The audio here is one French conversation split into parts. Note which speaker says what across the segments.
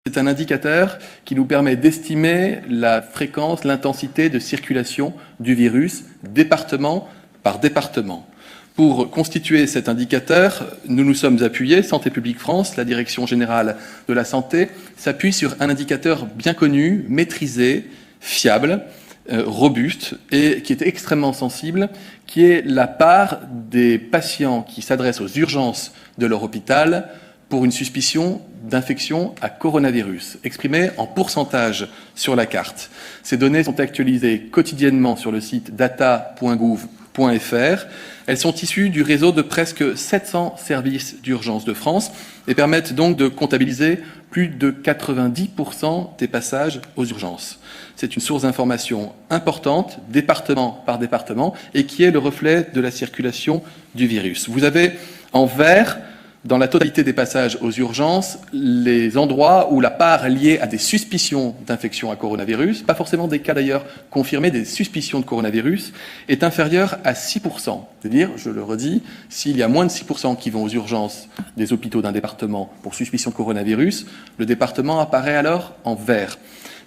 Speaker 1: C'est un indicateur qui nous permet d'estimer la fréquence, l'intensité de circulation du virus, département par département. Pour constituer cet indicateur, nous nous sommes appuyés, Santé publique France, la Direction générale de la santé, s'appuie sur un indicateur bien connu, maîtrisé, fiable, robuste et qui est extrêmement sensible, qui est la part des patients qui s'adressent aux urgences de leur hôpital pour une suspicion d'infection à coronavirus, exprimée en pourcentage sur la carte. Ces données sont actualisées quotidiennement sur le site data.gouv.fr. Elles sont issues du réseau de presque 700 services d'urgence de France et permettent donc de comptabiliser plus de 90% des passages aux urgences. C'est une source d'information importante, département par département, et qui est le reflet de la circulation du virus. Vous avez en vert, dans la totalité des passages aux urgences, les endroits où la part liée à des suspicions d'infection à coronavirus, pas forcément des cas d'ailleurs confirmés, des suspicions de coronavirus, est inférieure à 6%. C'est-à-dire, je le redis, s'il y a moins de 6% qui vont aux urgences des hôpitaux d'un département pour suspicion de coronavirus, le département apparaît alors en vert.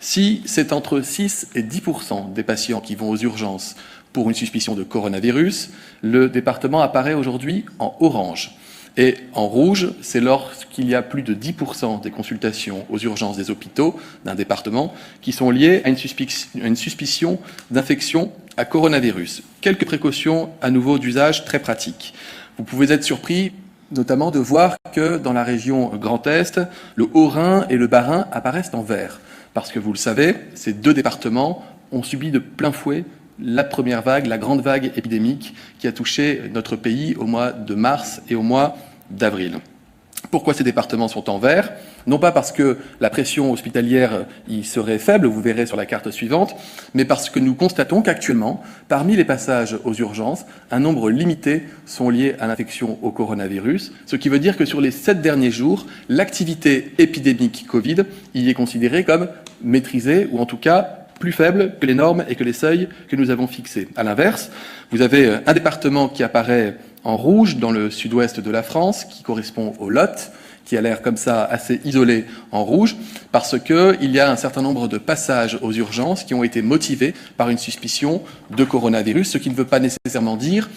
Speaker 1: Si c'est entre 6 et 10% des patients qui vont aux urgences pour une suspicion de coronavirus, le département apparaît aujourd'hui en orange. Et en rouge, c'est lorsqu'il y a plus de 10% des consultations aux urgences des hôpitaux d'un département qui sont liées à une suspicion d'infection à coronavirus. Quelques précautions à nouveau d'usage très pratiques. Vous pouvez être surpris notamment de voir que dans la région Grand Est, le Haut-Rhin et le Bas-Rhin apparaissent en vert. Parce que vous le savez, ces deux départements ont subi de plein fouet la première vague, la grande vague épidémique qui a touché notre pays au mois de mars et au mois d'avril. Pourquoi ces départements sont en vert? Non pas parce que la pression hospitalière y serait faible, vous verrez sur la carte suivante, mais parce que nous constatons qu'actuellement, parmi les passages aux urgences, un nombre limité sont liés à l'infection au coronavirus, ce qui veut dire que sur les 7 derniers jours, l'activité épidémique Covid y est considérée comme maîtrisée, ou en tout cas plus faible que les normes et que les seuils que nous avons fixés. À l'inverse, vous avez un département qui apparaît en rouge dans le sud-ouest de la France, qui correspond au Lot, qui a l'air comme ça assez isolé en rouge, parce qu'il y a un certain nombre de passages aux urgences qui ont été motivés par une suspicion de coronavirus, ce qui ne veut pas nécessairement dire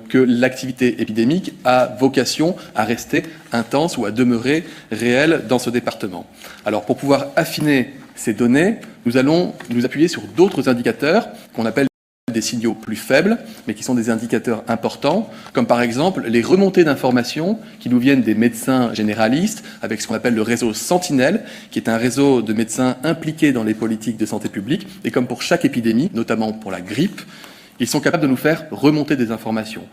Speaker 1: que l'activité épidémique a vocation à rester intense ou à demeurer réelle dans ce département. Alors, pour pouvoir affiner ces données, nous allons nous appuyer sur d'autres indicateurs qu'on appelle des signaux plus faibles, mais qui sont des indicateurs importants, comme par exemple les remontées d'informations qui nous viennent des médecins généralistes, avec ce qu'on appelle le réseau Sentinelle, qui est un réseau de médecins impliqués dans les politiques de santé publique, et comme pour chaque épidémie, notamment pour la grippe, ils sont capables de nous faire remonter des informations.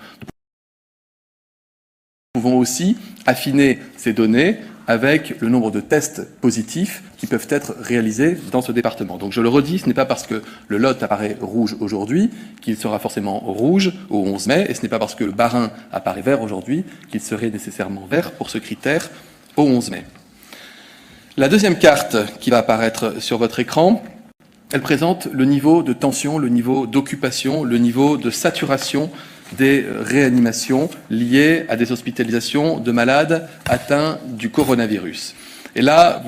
Speaker 1: Nous pouvons aussi affiner ces données avec le nombre de tests positifs qui peuvent être réalisés dans ce département. Donc je le redis, ce n'est pas parce que le Lot apparaît rouge aujourd'hui qu'il sera forcément rouge au 11 mai, et ce n'est pas parce que le Bas-Rhin apparaît vert aujourd'hui qu'il serait nécessairement vert pour ce critère au 11 mai. La deuxième carte qui va apparaître sur votre écran, elle présente le niveau de tension, le niveau d'occupation, le niveau de saturation des réanimations liées à des hospitalisations de malades atteints du coronavirus. Et là,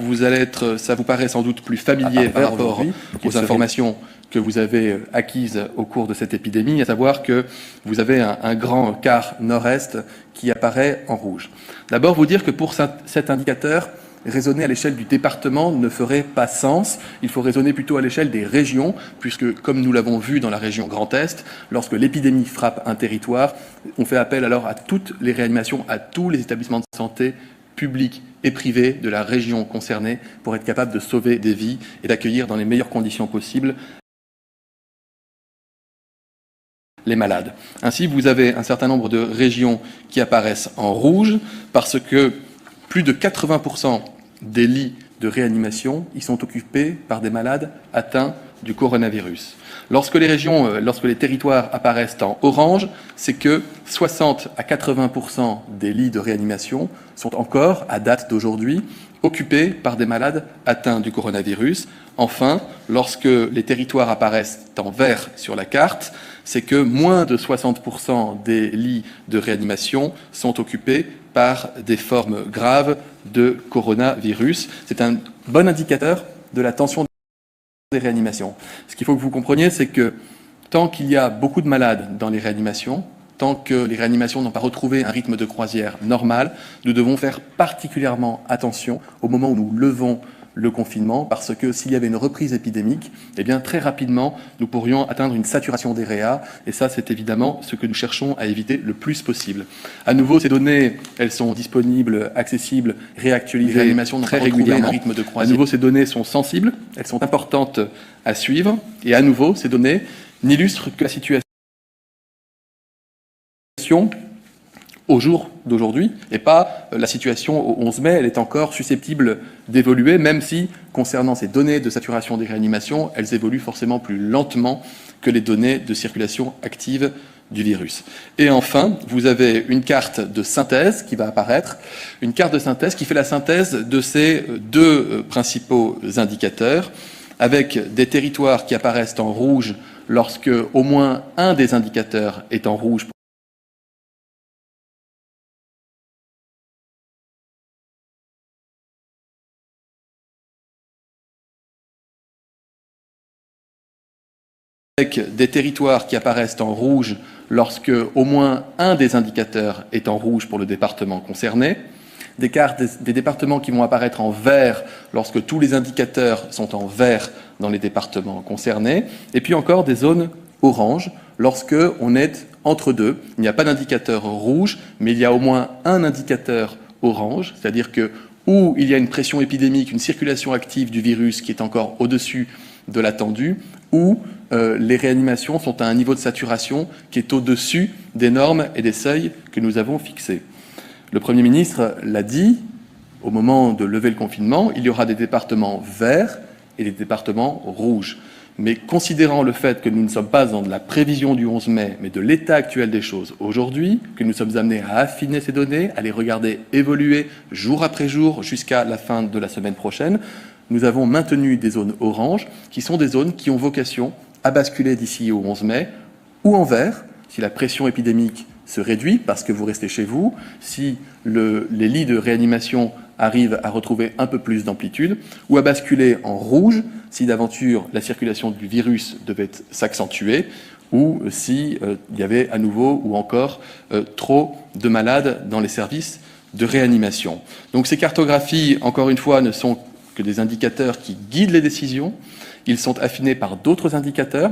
Speaker 1: ça vous paraît sans doute plus familier par rapport aux informations que vous avez acquises au cours de cette épidémie, à savoir que vous avez un grand quart nord-est qui apparaît en rouge. D'abord, vous dire que pour cet indicateur, raisonner à l'échelle du département ne ferait pas sens. Il faut raisonner plutôt à l'échelle des régions, puisque, comme nous l'avons vu dans la région Grand Est, lorsque l'épidémie frappe un territoire, on fait appel alors à toutes les réanimations, à tous les établissements de santé publics et privés de la région concernée pour être capable de sauver des vies et d'accueillir dans les meilleures conditions possibles les malades. Ainsi, vous avez un certain nombre de régions qui apparaissent en rouge parce que plus de 80% des lits de réanimation y sont occupés par des malades atteints du coronavirus. Lorsque les territoires apparaissent en orange, c'est que 60 à 80% des lits de réanimation sont encore, à date d'aujourd'hui, occupés par des malades atteints du coronavirus. Enfin, lorsque les territoires apparaissent en vert sur la carte, c'est que moins de 60% des lits de réanimation sont occupés par des formes graves de coronavirus. C'est un bon indicateur de la tension des réanimations. Ce qu'il faut que vous compreniez, c'est que tant qu'il y a beaucoup de malades dans les réanimations, tant que les réanimations n'ont pas retrouvé un rythme de croisière normal, nous devons faire particulièrement attention au moment où nous levons le confinement, parce que s'il y avait une reprise épidémique, eh bien très rapidement, nous pourrions atteindre une saturation des réa, et ça, c'est évidemment ce que nous cherchons à éviter le plus possible. À nouveau, ces données, elles sont disponibles, accessibles, réactualisées, les réanimations très régulièrement, un rythme de croisière. À nouveau, ces données sont sensibles, elles sont importantes à suivre, et à nouveau, ces données n'illustrent que la situation au jour d'aujourd'hui, et pas la situation au 11 mai, elle est encore susceptible d'évoluer, même si, concernant ces données de saturation des réanimations, elles évoluent forcément plus lentement que les données de circulation active du virus. Et enfin, vous avez une carte de synthèse qui va apparaître, une carte de synthèse qui fait la synthèse de ces deux principaux indicateurs, avec des territoires qui apparaissent en rouge lorsque au moins un des indicateurs est en rouge avec des territoires qui apparaissent en rouge lorsque au moins un des indicateurs est en rouge pour le département concerné, des cartes des départements qui vont apparaître en vert lorsque tous les indicateurs sont en vert dans les départements concernés, et puis encore des zones oranges lorsque on est entre deux. Il n'y a pas d'indicateur rouge, mais il y a au moins un indicateur orange, c'est-à-dire que où il y a une pression épidémique, une circulation active du virus qui est encore au-dessus de l'attendu, où les réanimations sont à un niveau de saturation qui est au-dessus des normes et des seuils que nous avons fixés. Le Premier ministre l'a dit, au moment de lever le confinement, il y aura des départements verts et des départements rouges. Mais considérant le fait que nous ne sommes pas dans de la prévision du 11 mai, mais de l'état actuel des choses aujourd'hui, que nous sommes amenés à affiner ces données, à les regarder évoluer jour après jour jusqu'à la fin de la semaine prochaine, nous avons maintenu des zones oranges, qui sont des zones qui ont vocation à basculer d'ici au 11 mai, ou en vert, si la pression épidémique se réduit parce que vous restez chez vous, si les lits de réanimation arrivent à retrouver un peu plus d'amplitude, ou à basculer en rouge, si d'aventure la circulation du virus devait s'accentuer, ou si il y avait à nouveau ou encore trop de malades dans les services de réanimation. Donc ces cartographies, encore une fois, ne sont que des indicateurs qui guident les décisions. Ils sont affinés par d'autres indicateurs.